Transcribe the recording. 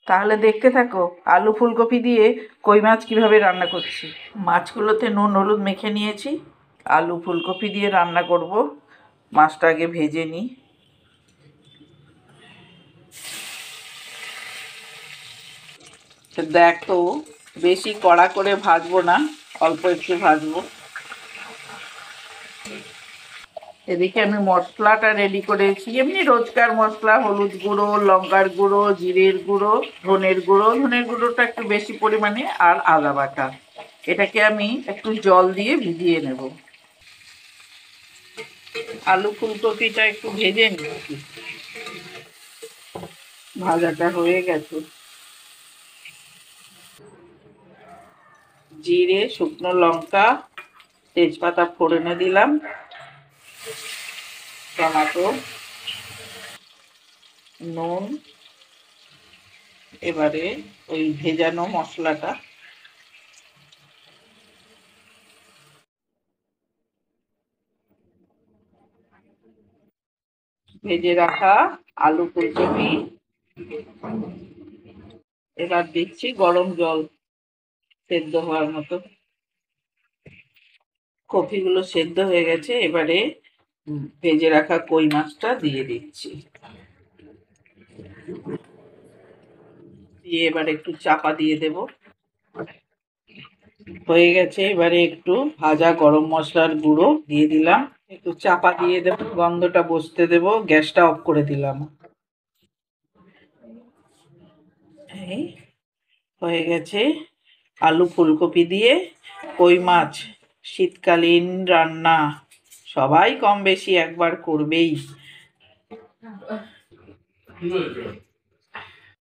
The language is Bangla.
তাহলে দেখতে থাকো আলু ফুলকপি দিয়ে কই মাছ কিভাবে রান্না করছি। মাছগুলোতে নুন হলুদ মেখে নিয়েছি। আলু ফুলকপি দিয়ে রান্না করব। মাছটা আগে ভেজে নিই। দেখো বেশি কড়া করে ভাজবো না, অল্প একটু ভাজবো। এদিকে আমি মশলাটা রেডি করেছি, এমনি রোজকার মশলা, হলুদ গুঁড়ো, লঙ্কার গুঁড়ো, জিরের গুঁড়ো, ধনের গুঁড়োটা একটু বেশি পরিমাণে, আর আদা বাটা। এটাকে আমি একটু জল দিয়ে ভিজিয়ে নেব। আলু ফুলকপিটা একটু ভেজে নিচ্ছি। ভাজাটা হয়ে গেছে। জিরে, শুকনো লঙ্কা, তেজপাতা ফোড়নে দিলাম, টমেটো, নুন, এবারে ওই ভেজানো মশলাটা, ভেজে রাখা আলু ফুলকপি, এবার দিচ্ছি গরম জল সেদ্ধ হওয়ার মতো। কপিগুলো সেদ্ধ হয়ে গেছে, এবারে ভেজে রাখা কই মাছটা দিয়ে দিচ্ছি। দিয়ে এবার একটু চাপা দিয়ে দেব। হয়ে গেছে, এবারে একটু ভাজা গরম মশলার গুঁড়ো দিয়ে দিলাম, একটু চাপা দিয়ে দেব, গন্ধটা বসতে দেব, গ্যাসটা অফ করে দিলাম। এই হয়ে গেছে আলু ফুলকপি দিয়ে কই মাছ। শীতকালীন রান্না, সবাই কম বেশি একবার করবেই।